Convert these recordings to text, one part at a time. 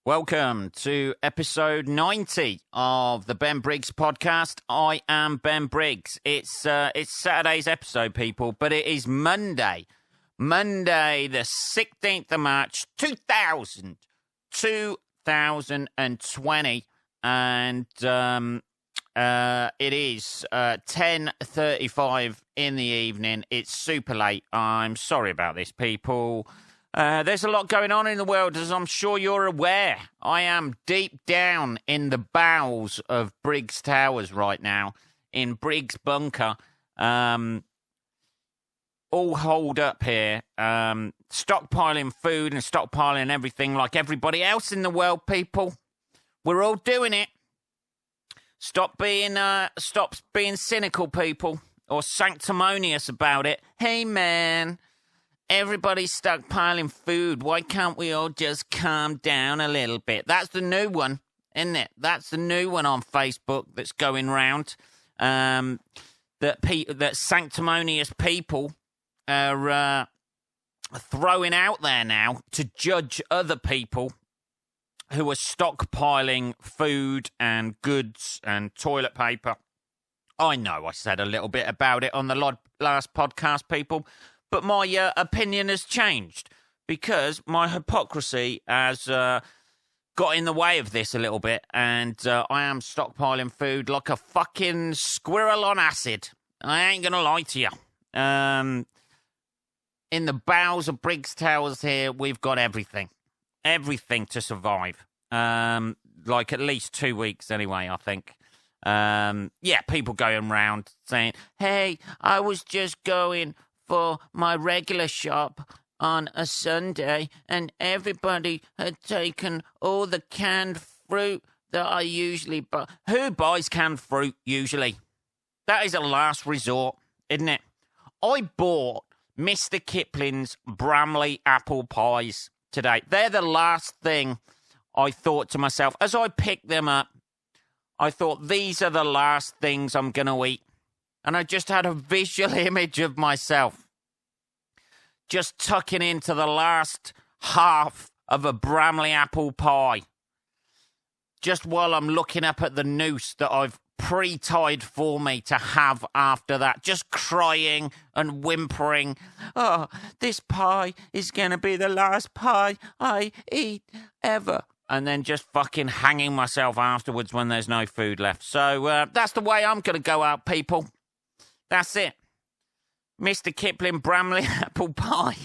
Welcome to episode 90 of the Ben Briggs podcast. I am Ben Briggs. It's Saturday's episode, people, but it is Monday the 16th of March, 2020, and it is 10:35 in the evening. It's super late. I'm sorry about this, people. There's a lot going on in the world, as I'm sure you're aware. I am deep down in the bowels of Briggs Towers right now, in Briggs Bunker, all holed up here, stockpiling food and stockpiling everything like everybody else in the world, people. We're all doing it. Stop being cynical, people, or sanctimonious about it. Hey, man. Everybody's stockpiling food. Why can't we all just calm down a little bit? That's the new one, isn't it? That's the new one on Facebook that's going round. That sanctimonious people are throwing out there now to judge other people who are stockpiling food and goods and toilet paper. I know I said a little bit about it on the last podcast, people. But my opinion has changed because my hypocrisy has got in the way of this a little bit, and I am stockpiling food like a fucking squirrel on acid. I ain't going to lie to you. In the bowels of Briggs Towers here, we've got everything. Everything to survive. Like at least 2 weeks anyway, I think. People going round saying, hey, I was just going for my regular shop on a Sunday, and everybody had taken all the canned fruit that I usually buy. Who buys canned fruit usually? That is a last resort, isn't it? I bought Mr. Kipling's Bramley apple pies today. They're the last thing I thought to myself. As I picked them up, I thought, these are the last things I'm going to eat. And I just had a visual image of myself just tucking into the last half of a Bramley apple pie. Just while I'm looking up at the noose that I've pre-tied for me to have after that. Just crying and whimpering. Oh, this pie is going to be the last pie I eat ever. And then just fucking hanging myself afterwards when there's no food left. So that's the way I'm going to go out, people. That's it. Mr. Kipling Bramley apple pie.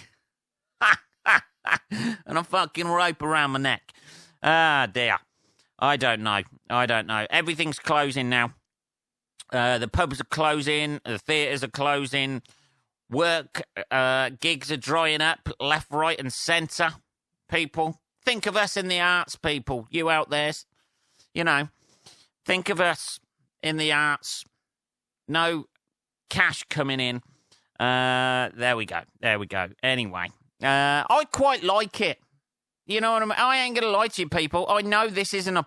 And a fucking rope around my neck. Ah, dear. I don't know. Everything's closing now. The pubs are closing. The theatres are closing. Work, gigs are drying up left, right and centre. People, think of us in the arts, people. You out there, think of us in the arts. No cash coming in. There we go. Anyway, I quite like it. You know what I mean? I ain't going to lie to you, people. I know this is not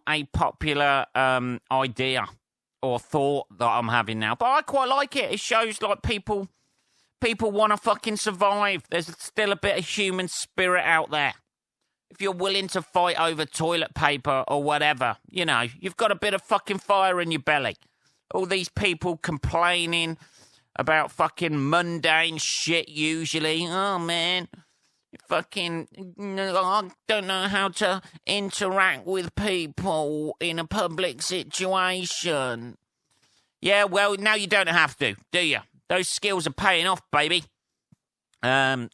a popular idea or thought that I'm having now, but I quite like it. It shows like people want to fucking survive. There's still a bit of human spirit out there. If you're willing to fight over toilet paper or whatever, you've got a bit of fucking fire in your belly. All these people complaining about fucking mundane shit usually. Oh, man, I don't know how to interact with people in a public situation. Yeah, well, now you don't have to, do you? Those skills are paying off, baby. I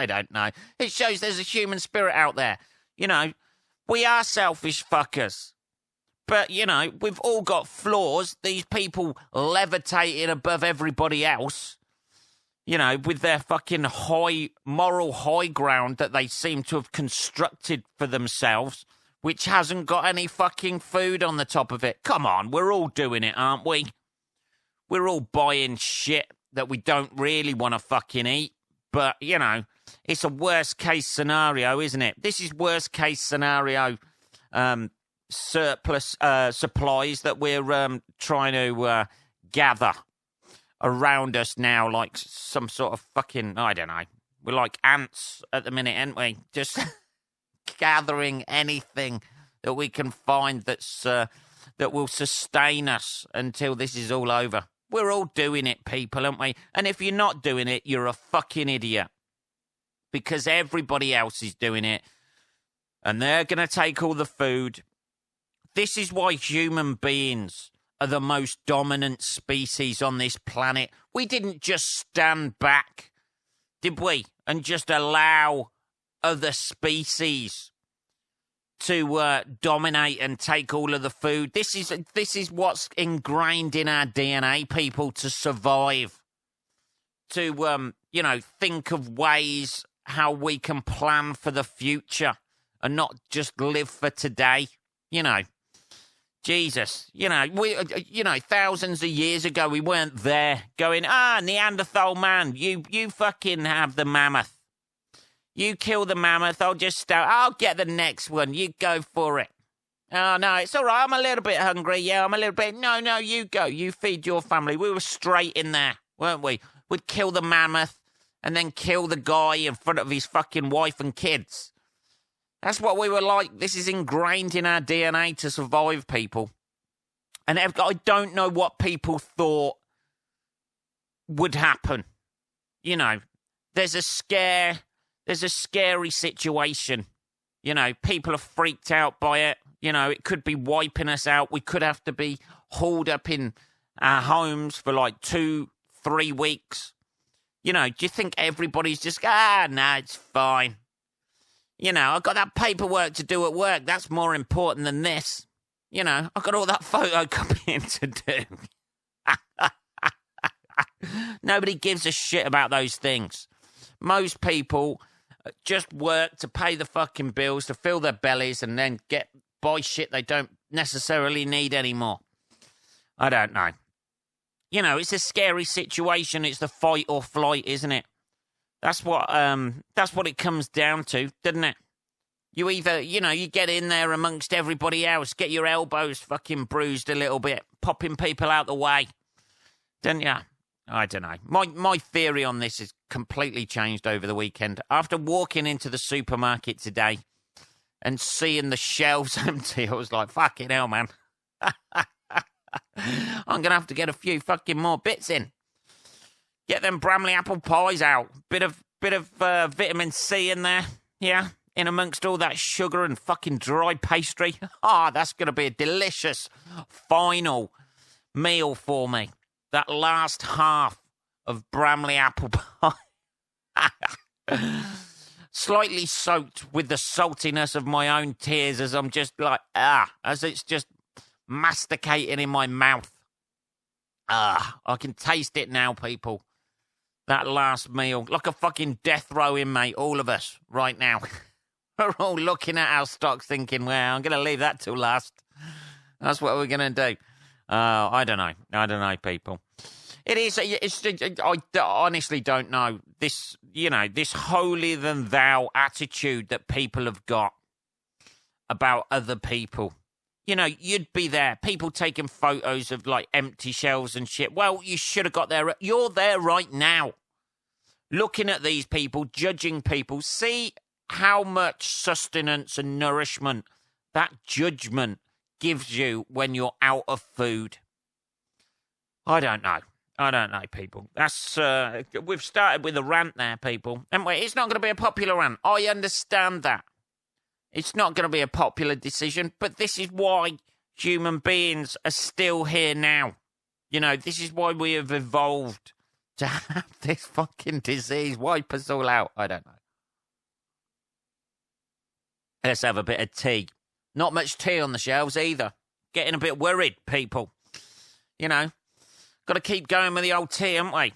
don't know. It shows there's a human spirit out there. We are selfish fuckers. But, we've all got flaws. These people levitating above everybody else, with their fucking moral high ground that they seem to have constructed for themselves, which hasn't got any fucking food on the top of it. Come on, we're all doing it, aren't we? We're all buying shit that we don't really want to fucking eat. But, it's a worst case scenario, isn't it? This is worst case scenario surplus supplies that we're trying to gather around us now, like some sort of fucking, I don't know, We're like ants at the minute, aren't we? Just gathering anything that we can find that will sustain us until this is all over. We're all doing it, people, aren't we? And if you're not doing it, you're a fucking idiot. Because everybody else is doing it. And they're going to take all the food. This is why human beings are the most dominant species on this planet. We didn't just stand back, did we? And just allow other species to dominate and take all of the food. This is what's ingrained in our DNA, people, to survive. To, think of ways how we can plan for the future and not just live for today. Jesus, thousands of years ago, we weren't there going, Neanderthal man, you fucking have the mammoth. You kill the mammoth, I'll get the next one. You go for it. Oh, no, it's all right. I'm a little bit hungry. Yeah, I'm a little bit. No, you go. You feed your family. We were straight in there, weren't we? We'd kill the mammoth and then kill the guy in front of his fucking wife and kids. That's what we were like. This is ingrained in our DNA to survive, people. And I don't know what people thought would happen. There's a scary situation. People are freaked out by it. It could be wiping us out. We could have to be hauled up in our homes for like 2-3 weeks. Do you think everybody's just, it's fine. I've got that paperwork to do at work. That's more important than this. I've got all that photocopying to do. Nobody gives a shit about those things. Most people just work to pay the fucking bills, to fill their bellies, and then buy shit they don't necessarily need anymore. I don't know. It's a scary situation. It's the fight or flight, isn't it? That's what it comes down to, doesn't it? You either, you get in there amongst everybody else, get your elbows fucking bruised a little bit, popping people out the way, don't you? I don't know. My theory on this has completely changed over the weekend. After walking into the supermarket today and seeing the shelves empty, I was like, fucking hell, man. I'm going to have to get a few fucking more bits in. Get them Bramley apple pies out. Bit of vitamin C in there, yeah, in amongst all that sugar and fucking dry pastry. That's going to be a delicious final meal for me. That last half of Bramley apple pie. Slightly soaked with the saltiness of my own tears as I'm just like, as it's just masticating in my mouth. I can taste it now, people. That last meal, like a fucking death row inmate, all of us, right now. We're all looking at our stocks thinking, well, I'm going to leave that till last. That's what we're going to do. I don't know, people. I honestly don't know. This holier than thou attitude that people have got about other people. You'd be there, people taking photos of like empty shelves and shit. Well, you should have got there. You're there right now, looking at these people, judging people. See how much sustenance and nourishment that judgment gives you when you're out of food. I don't know, people. That's we've started with a rant there, people. Anyway, it's not going to be a popular rant. I understand that. It's not going to be a popular decision, but this is why human beings are still here now. This is why we have evolved to have this fucking disease. Wipe us all out. I don't know. Let's have a bit of tea. Not much tea on the shelves either. Getting a bit worried, people. Got to keep going with the old tea, haven't we?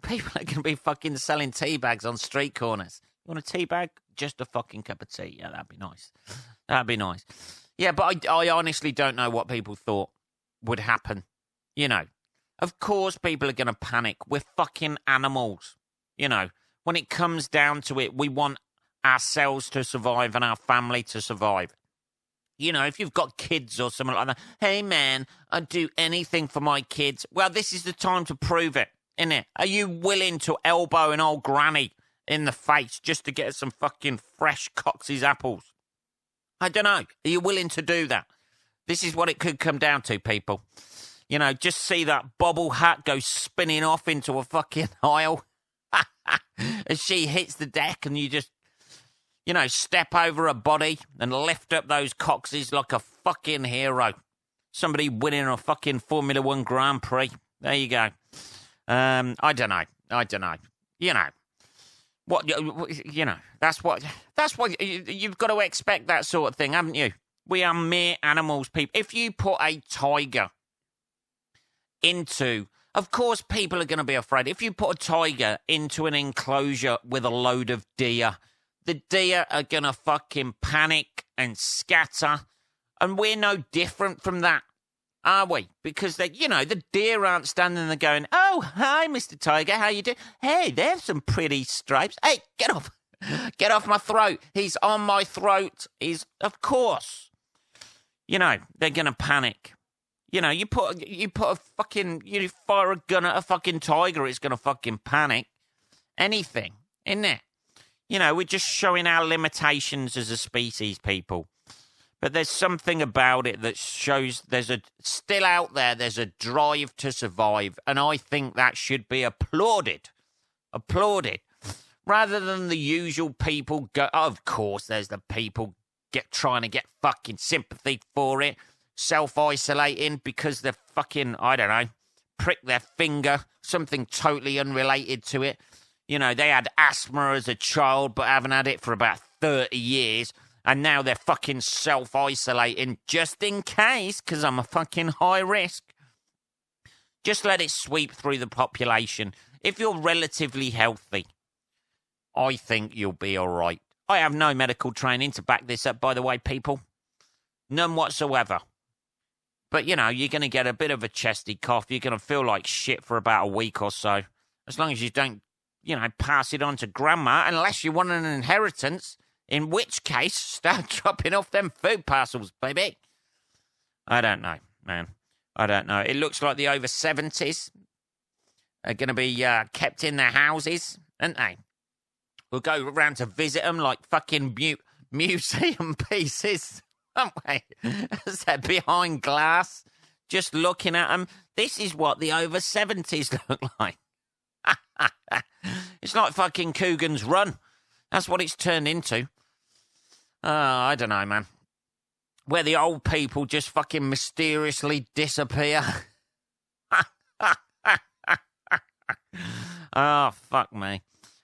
People are going to be fucking selling tea bags on street corners. You want a tea bag? Just a fucking cup of tea. Yeah, that'd be nice. Yeah, but I honestly don't know what people thought would happen. Of course people are going to panic. We're fucking animals. When it comes down to it, we want ourselves to survive and our family to survive. If you've got kids or something like that, hey man, I'd do anything for my kids. Well, this is the time to prove it, isn't it? Are you willing to elbow an old granny in the face just to get some fucking fresh Cox's apples. I don't know. Are you willing to do that? This is what it could come down to, people. You know, just see that bobble hat go spinning off into a fucking aisle as she hits the deck, and you just, you know, step over her body and lift up those Coxes like a fucking hero. Somebody winning a fucking Formula One Grand Prix. There you go. I don't know. You know. What, you know, that's what you've got to expect, that sort of thing, haven't you? We are mere animals, people. If you put a tiger into, of course people are going to be afraid. If you put a tiger into an enclosure with a load of deer, the deer are going to fucking panic and scatter. And we're no different from that, are we? Because, you know, the deer aren't standing there going, oh, hi, Mr. Tiger, how you doing? Hey, there's some pretty stripes. Hey, get off my throat. He's on my throat. Of course. You know, they're going to panic. You know, you put a fucking, you fire a gun at a fucking tiger, it's going to fucking panic. Anything, isn't it? You know, we're just showing our limitations as a species, people. But there's something about it that shows still out there, there's a drive to survive. And I think that should be applauded. Applauded. Rather than the usual people go, of course, there's the people trying to get fucking sympathy for it. Self-isolating because they're fucking, I don't know, prick their finger, something totally unrelated to it. You know, they had asthma as a child but haven't had it for about 30 years. And now they're fucking self-isolating just in case, because I'm a fucking high risk. Just let it sweep through the population. If you're relatively healthy, I think you'll be all right. I have no medical training to back this up, by the way, people. None whatsoever. But, you know, you're going to get a bit of a chesty cough. You're going to feel like shit for about a week or so. As long as you don't, you know, pass it on to grandma, unless you want an inheritance. In which case, start dropping off them food parcels, baby. I don't know, man. I don't know. It looks like the over 70s are going to be kept in their houses, aren't they? We'll go around to visit them like fucking museum pieces, aren't we? As they're behind glass, just looking at them. This is what the over 70s look like. It's like fucking Coogan's Run. That's what it's turned into. I don't know, man. Where the old people just fucking mysteriously disappear. Oh, fuck me.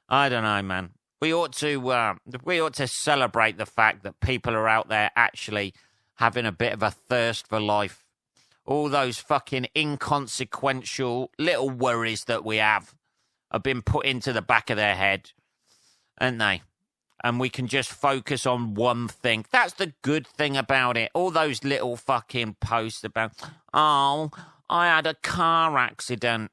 I don't know, man. We ought to celebrate the fact that people are out there actually having a bit of a thirst for life. All those fucking inconsequential little worries that we have been put into the back of their head, aren't they? And we can just focus on one thing. That's the good thing about it. All those little fucking posts about, oh, I had a car accident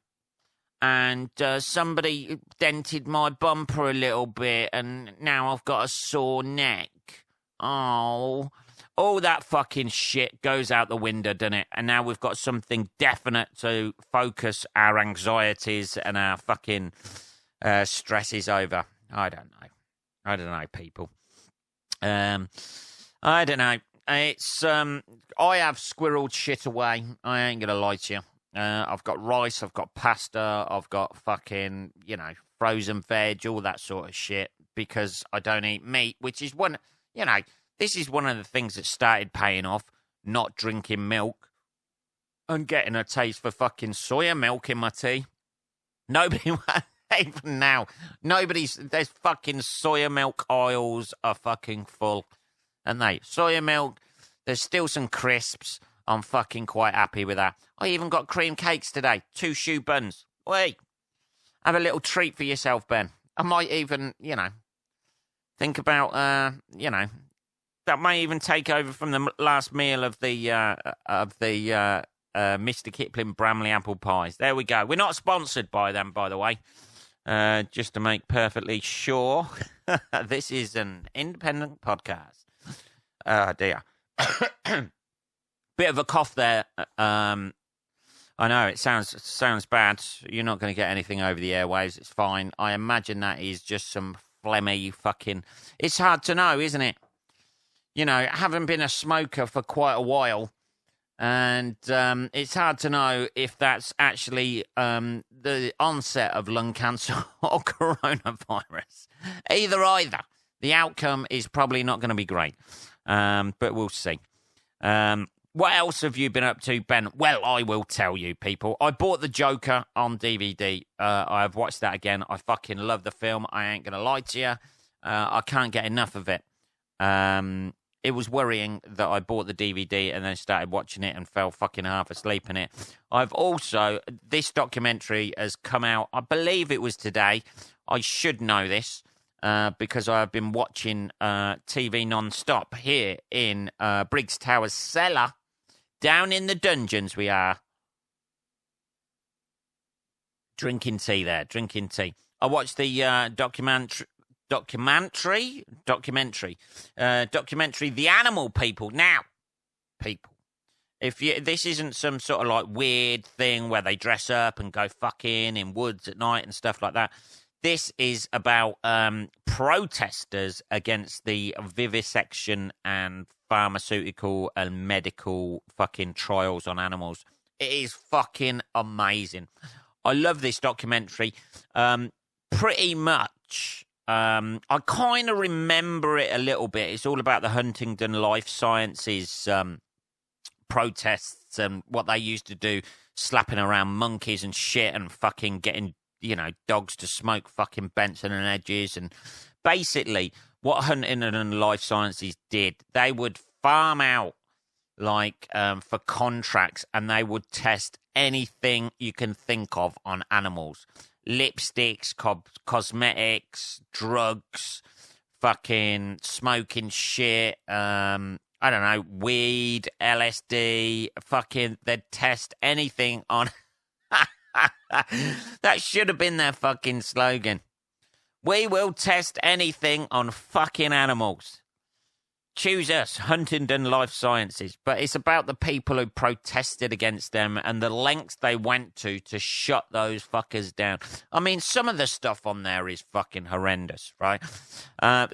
and somebody dented my bumper a little bit and now I've got a sore neck. Oh, all that fucking shit goes out the window, doesn't it? And now we've got something definite to focus our anxieties and our fucking stresses over. I don't know, people. I don't know. It's I have squirreled shit away. I ain't gonna lie to you. I've got rice, I've got pasta, I've got fucking, you know, frozen veg, all that sort of shit, because I don't eat meat, which is one, you know, this is one of the things that started paying off, not drinking milk and getting a taste for fucking soya milk in my tea. Nobody, even now, there's fucking soya milk aisles are fucking full. And soya milk, there's still some crisps. I'm fucking quite happy with that. I even got cream cakes today. 2 shoe buns. Wait. Have a little treat for yourself, Ben. I might even, you know, think about, you know, that may even take over from the last meal of the Mr. Kipling Bramley apple pies. There we go. We're not sponsored by them, by the way. Just to make perfectly sure. This is an independent podcast. Oh, dear. Bit of a cough there. I know, it sounds bad. You're not going to get anything over the airwaves. It's fine. I imagine that is just some phlegmy fucking... It's hard to know, isn't it? You know, having been a smoker for quite a while, and it's hard to know if that's actually the onset of lung cancer or coronavirus. Either. The outcome is probably not going to be great, but we'll see. What else have you been up to, Ben? Well, I will tell you, people. I bought The Joker on DVD. I've watched that again. I fucking love the film. I ain't going to lie to you. I can't get enough of it. It was worrying that I bought the DVD and then started watching it and fell fucking half asleep in it. I've also... This documentary has come out, I believe it was today. I should know this. Because I've been watching TV non-stop here in Briggs Tower's cellar. Down in the dungeons we are. Drinking tea. I watched the documentary, The Animal People. Now, people, this isn't some sort of like weird thing where they dress up and go fucking in woods at night and stuff like that. This is about protesters against the vivisection and pharmaceutical and medical fucking trials on animals. It is fucking amazing. I love this documentary. Pretty much, I kind of remember it a little bit. It's all about the Huntingdon Life Sciences protests and what they used to do, slapping around monkeys and shit and fucking getting... dogs to smoke fucking Benson and Edges. And basically, what Huntingdon Life Sciences did, they would farm out, for contracts, and they would test anything you can think of on animals. Lipsticks, cosmetics, drugs, fucking smoking shit, I don't know, weed, LSD, fucking, they'd test anything on... That should have been their fucking slogan. We will test anything on fucking animals. Choose us, Huntingdon Life Sciences. But it's about the people who protested against them and the lengths they went to shut those fuckers down. I mean, some of the stuff on there is fucking horrendous, right?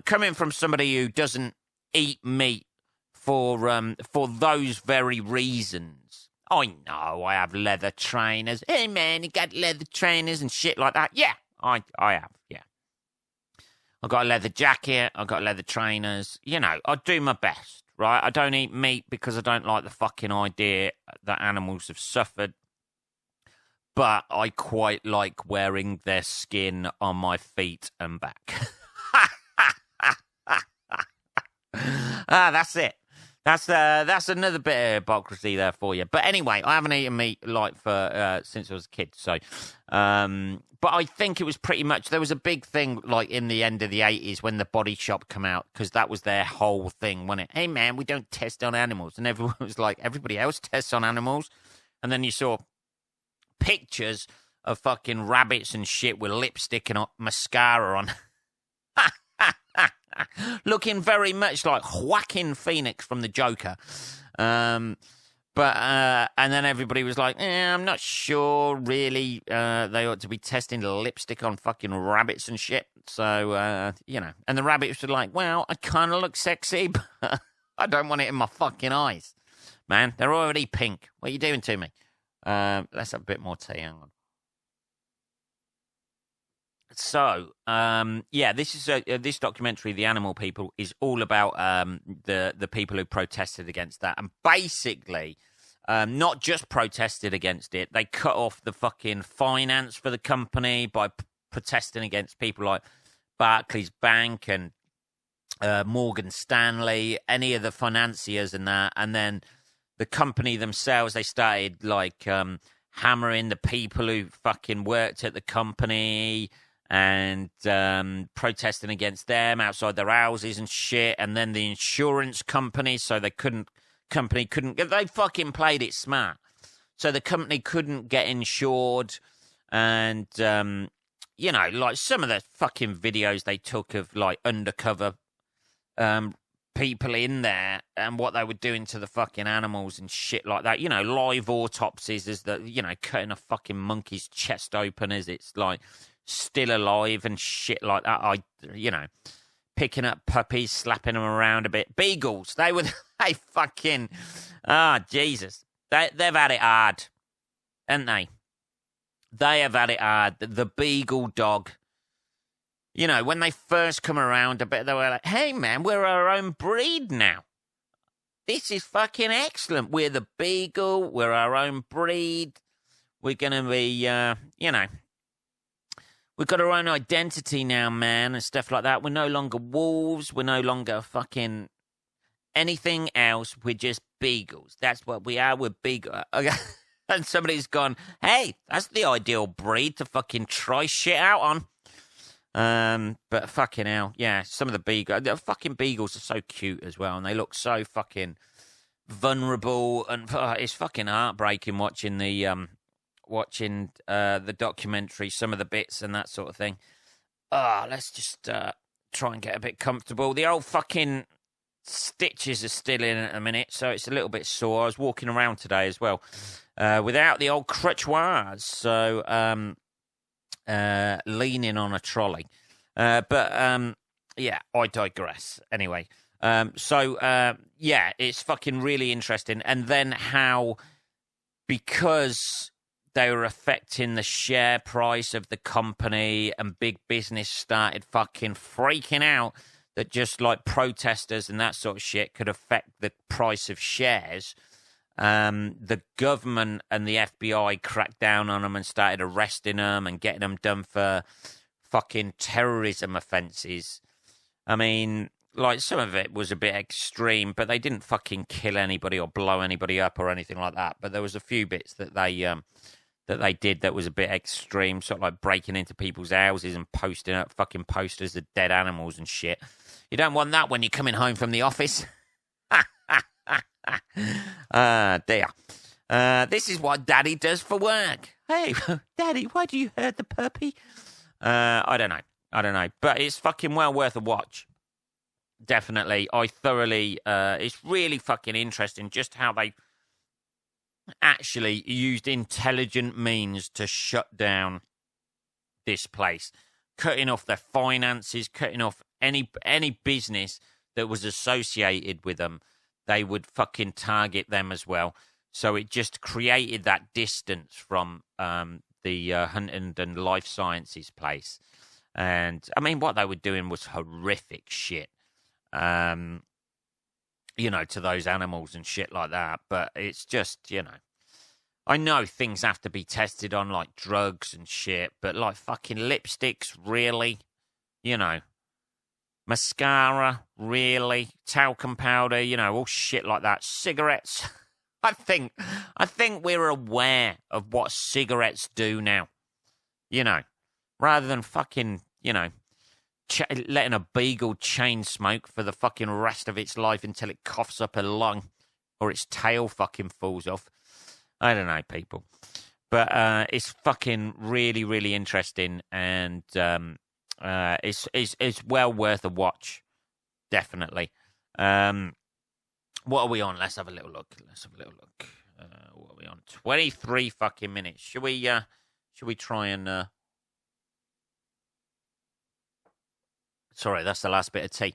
Coming from somebody who doesn't eat meat for those very reasons. I know I have leather trainers. Hey, man, you got leather trainers and shit like that? Yeah, I have, yeah. I've got a leather jacket. I've got leather trainers. I do my best, right? I don't eat meat because I don't like the fucking idea that animals have suffered. But I quite like wearing their skin on my feet and back. That's it. That's another bit of hypocrisy there for you. But anyway, I haven't eaten meat for since I was a kid. So, but I think it was pretty much, there was a big thing in the end of the 80s when the Body Shop came out, because that was their whole thing, wasn't it? Hey man, we don't test on animals, and everyone was like, everybody else tests on animals, and then you saw pictures of fucking rabbits and shit with lipstick and mascara on. Looking very much like Joaquin Phoenix from The Joker. And then everybody was like, I'm not sure, really. They ought to be testing lipstick on fucking rabbits and shit. So, and the rabbits were like, well, I kind of look sexy, but I don't want it in my fucking eyes. Man, they're already pink. What are you doing to me? Let's have a bit more tea. Hang on. So, this is this documentary, The Animal People, is all about the people who protested against that, and basically, not just protested against it, they cut off the fucking finance for the company by protesting against people like Barclays Bank and Morgan Stanley, any of the financiers and that, and then the company themselves, they started hammering the people who fucking worked at the company and protesting against them outside their houses and shit. And then the insurance company, so they fucking played it smart. So the company couldn't get insured. And, some of the fucking videos they took of undercover people in there and what they were doing to the fucking animals and shit like that. You know, live autopsies as the, you know, cutting a fucking monkey's chest open as it's like still alive and shit like that. Picking up puppies, slapping them around a bit. Beagles, they fucking, Jesus. They've had it hard, haven't they? They have had it hard. The beagle dog. You know, when they first come around a bit, they were like, hey, man, we're our own breed now. This is fucking excellent. We're the beagle. We're our own breed. We're going to be, we've got our own identity now, man, and stuff like that. We're no longer wolves. We're no longer fucking anything else. We're just beagles. That's what we are. We're beagle. Okay. And somebody's gone, hey, that's the ideal breed to fucking try shit out on. But fucking hell, yeah, some of the fucking beagles are so cute as well, and they look so fucking vulnerable, and it's fucking heartbreaking watching the documentary, some of the bits and that sort of thing. Let's just try and get a bit comfortable. The old fucking stitches are still in at a minute, so it's a little bit sore. I was walking around today as well, without the old crutchoirs, so leaning on a trolley. But I digress. Anyway, it's fucking really interesting. And then how, because they were affecting the share price of the company and big business started fucking freaking out that just like protesters and that sort of shit could affect the price of shares. The government and the FBI cracked down on them and started arresting them and getting them done for fucking terrorism offences. I mean, like, some of it was a bit extreme, but they didn't fucking kill anybody or blow anybody up or anything like that. But there was a few bits that they did that was a bit extreme, sort of like breaking into people's houses and posting up fucking posters of dead animals and shit. You don't want that when you're coming home from the office. Dear. This is what Daddy does for work. Hey, Daddy, why do you hurt the puppy? I don't know. But it's fucking well worth a watch. Definitely. I thoroughly, it's really fucking interesting just how they actually used intelligent means to shut down this place. Cutting off their finances, cutting off any business that was associated with them. They would fucking target them as well. So it just created that distance from the Huntingdon Life Sciences place. And, I mean, what they were doing was horrific shit, to those animals and shit like that. But it's just, I know things have to be tested on, like, drugs and shit, but, like, fucking lipsticks, really? Mascara, really? Talcum powder, all shit like that. Cigarettes. I think we're aware of what cigarettes do now. Rather than fucking, letting a beagle chain smoke for the fucking rest of its life until it coughs up a lung or its tail fucking falls off. I don't know, people. But it's fucking really, really interesting, and it's well worth a watch, definitely. What are we on? Let's have a little look. What are we on? 23 fucking minutes. Should we try and? Sorry, that's the last bit of tea.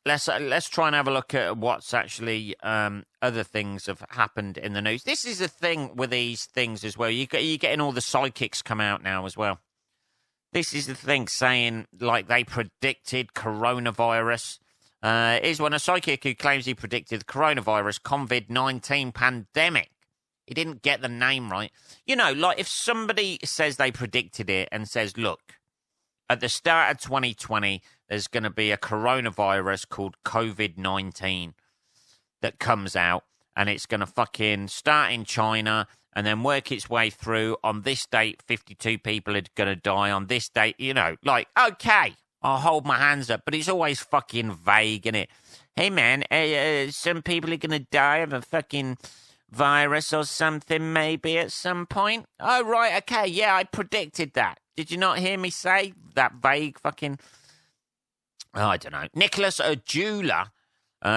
Let's try and have a look at what's actually other things have happened in the news. This is the thing with these things as well. You're getting all the psychics come out now as well. This is the thing, saying like they predicted coronavirus. Here's one, a psychic who claims he predicted the coronavirus COVID-19 pandemic. He didn't get the name right. Like if somebody says they predicted it and says, look, at the start of 2020, there's going to be a coronavirus called COVID-19 that comes out, and it's going to fucking start in China and then work its way through. On this date, 52 people are going to die. On this date, okay, I'll hold my hands up. But it's always fucking vague, innit? Hey, man, some people are going to die of a fucking virus or something maybe at some point. Oh, right, okay, yeah, I predicted that. Did you not hear me say that vague fucking I don't know. Nicholas Ojula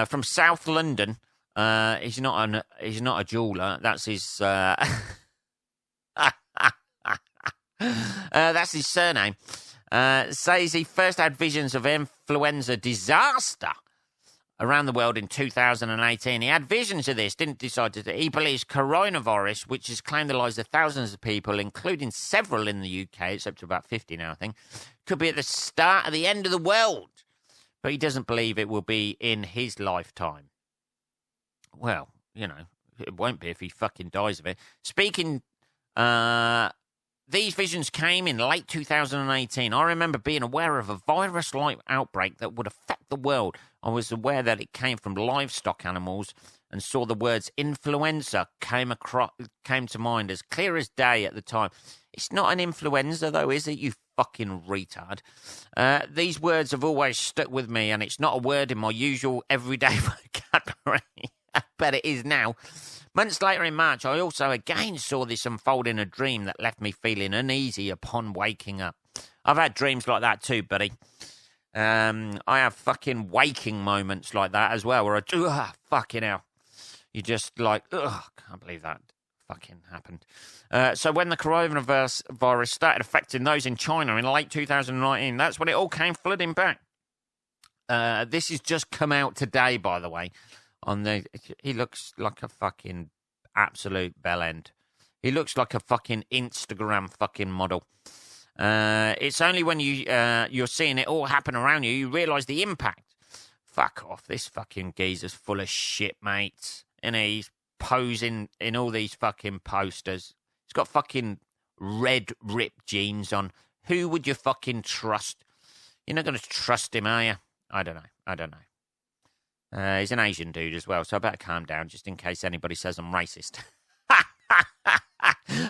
from South London. He's not a jeweler. That's his. That's his surname. Says he first had visions of influenza disaster around the world in 2018. He had visions of this, didn't decide to do it. He believes coronavirus, which has claimed the lives of thousands of people, including several in the UK, it's up to about 50 now, I think, could be at the start of the end of the world. But he doesn't believe it will be in his lifetime. Well, you know, it won't be if he fucking dies of it. Speaking, these visions came in late 2018. I remember being aware of a virus-like outbreak that would affect the world. I was aware that it came from livestock animals and saw the words influenza came to mind as clear as day at the time. It's not an influenza, though, is it, you fucking retard? These words have always stuck with me, and it's not a word in my usual everyday vocabulary. But it is now. Months later in March, I also again saw this unfold in a dream that left me feeling uneasy upon waking up. I've had dreams like that too, buddy. I have fucking waking moments like that as well, where fucking hell. You're just like, can't believe that fucking happened. So when the coronavirus started affecting those in China in late 2019, that's when it all came flooding back. This has just come out today, by the way. He looks like a fucking absolute bellend. He looks like a fucking Instagram fucking model. It's only when you're seeing it all happen around you realise the impact. Fuck off, this fucking geezer's full of shit, mate. And he's posing in all these fucking posters. He's got fucking red ripped jeans on. Who would you fucking trust? You're not going to trust him, are you? I don't know. He's an Asian dude as well, so I better calm down just in case anybody says I'm racist.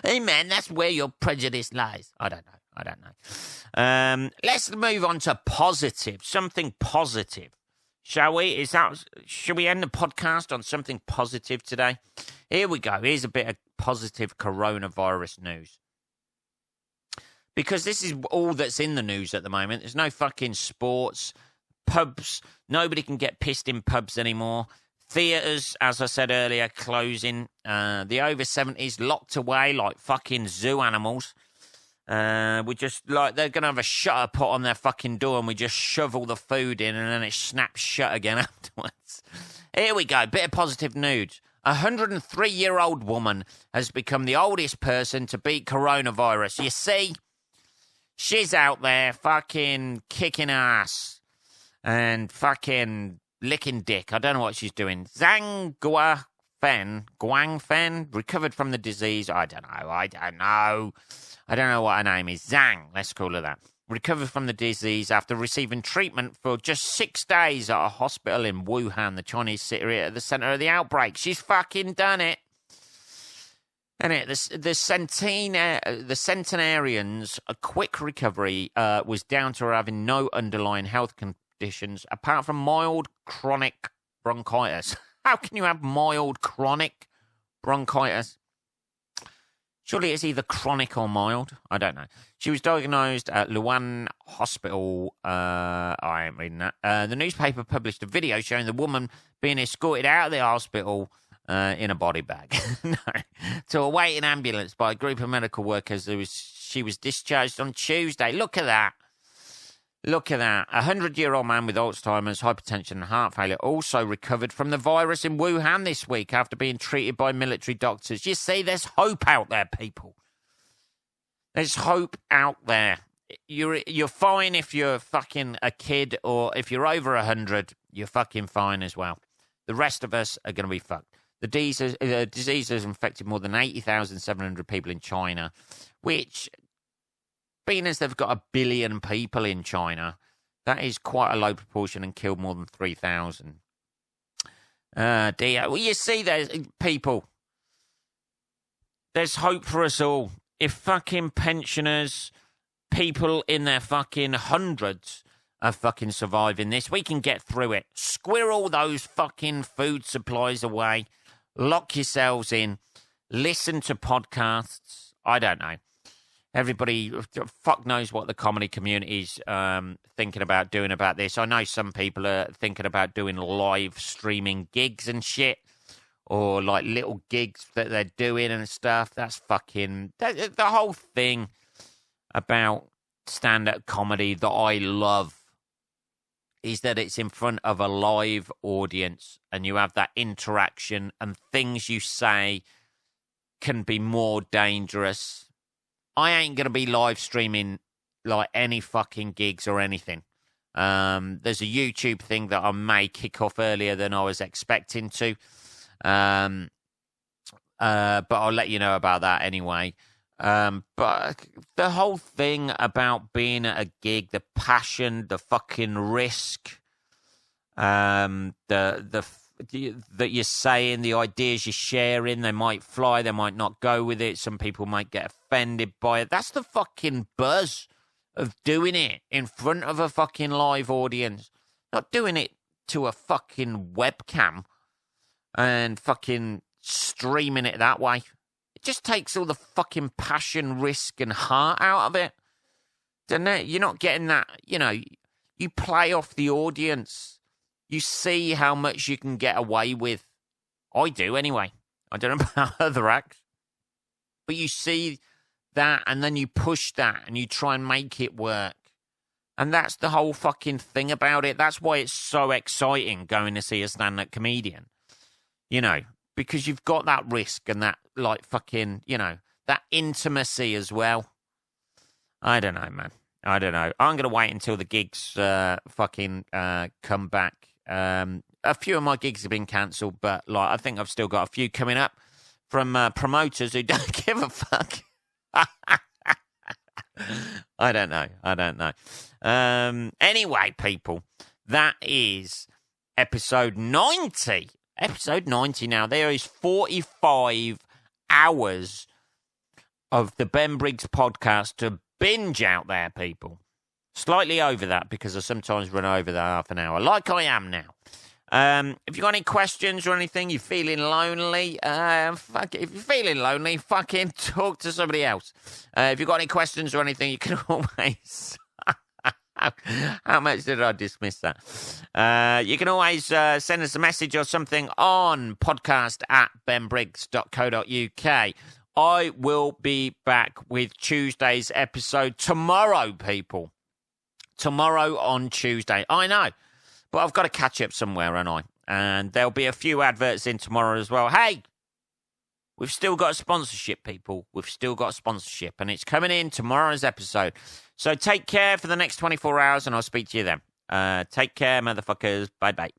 Hey, man, that's where your prejudice lies. I don't know. Let's move on to positive, something positive. Shall we? Should we end the podcast on something positive today? Here we go. Here's a bit of positive coronavirus news. Because this is all that's in the news at the moment. There's no fucking sports. Pubs, nobody can get pissed in pubs anymore. Theatres, as I said earlier, closing. The over 70s locked away like fucking zoo animals. We just, like, they're going to have a shutter put on their fucking door and we just shove all the food in and then it snaps shut again afterwards. Here we go, bit of positive news. A 103-year-old woman has become the oldest person to beat coronavirus. You see, she's out there fucking kicking ass. And fucking licking dick. I don't know what she's doing. Zhang Guangfen, recovered from the disease. I don't know what her name is. Zhang, let's call her that. Recovered from the disease after receiving treatment for just 6 days at a hospital in Wuhan, the Chinese city at the centre of the outbreak. She's fucking done it. And the Centenarians, a quick recovery was down to her having no underlying health conditions apart from mild chronic bronchitis. How can you have mild chronic bronchitis? Surely it's either chronic or mild. I don't know. She was diagnosed at Luan Hospital. I ain't reading that. The newspaper published a video showing the woman being escorted out of the hospital in a body bag to a waiting ambulance by a group of medical workers. She was discharged on Tuesday. Look at that. Look at that. A 100-year-old man with Alzheimer's, hypertension and heart failure also recovered from the virus in Wuhan this week after being treated by military doctors. You see, there's hope out there, people. There's hope out there. You're fine if you're fucking a kid, or if you're over 100, you're fucking fine as well. The rest of us are going to be fucked. The disease has infected more than 80,700 people in China, which, being as they've got 1 billion people in China, that is quite a low proportion and killed more than 3,000. Dear. Well, you see, there's people. There's hope for us all. If fucking pensioners, people in their fucking hundreds are fucking surviving this, we can get through it. Squirrel those fucking food supplies away. Lock yourselves in. Listen to podcasts. I don't know. everybody, fuck knows what the comedy community's thinking about doing about this. I know some people are thinking about doing live streaming gigs and shit, or like little gigs that they're doing and stuff. That's fucking... The whole thing about stand-up comedy that I love is that it's in front of a live audience and you have that interaction, and things you say can be more dangerous. I ain't going to be live streaming like any fucking gigs or anything. There's a YouTube thing that I may kick off earlier than I was expecting to. But I'll let you know about that anyway. But the whole thing about being at a gig, the passion, the fucking risk, that you're saying, the ideas you're sharing, they might fly, they might not go with it. Some people might get offended by it. That's the fucking buzz of doing it in front of a fucking live audience. Not doing it to a fucking webcam and fucking streaming it that way. It just takes all the fucking passion, risk, and heart out of it. Doesn't it? You're not getting that, you play off the audience. You see how much you can get away with. I do, anyway. I don't know about other acts. But you see that, and then you push that, and you try and make it work. And that's the whole fucking thing about it. That's why it's so exciting going to see a stand-up comedian. Because you've got that risk and that, like, fucking, that intimacy as well. I don't know, man. I don't know. I'm going to wait until the gigs fucking come back. A few of my gigs have been cancelled, but I think I've still got a few coming up from promoters who don't give a fuck. I don't know. Anyway, people, that is episode 90. Episode 90 now. There is 45 hours of the Ben Briggs podcast to binge out there, people. Slightly over that, because I sometimes run over that half an hour, like I am now. If you've got any questions or anything, you're feeling lonely, if you're feeling lonely, fucking talk to somebody else. If you've got any questions or anything, you can always... How much did I dismiss that? You can always send us a message or something on podcast@benbriggs.co.uk. I will be back with Tuesday's episode tomorrow, people. Tomorrow on Tuesday. I know, but I've got to catch up somewhere, haven't I? And there'll be a few adverts in tomorrow as well. Hey, we've still got a sponsorship, people. We've still got a sponsorship, and it's coming in tomorrow's episode. So take care for the next 24 hours, and I'll speak to you then. Take care, motherfuckers. Bye-bye.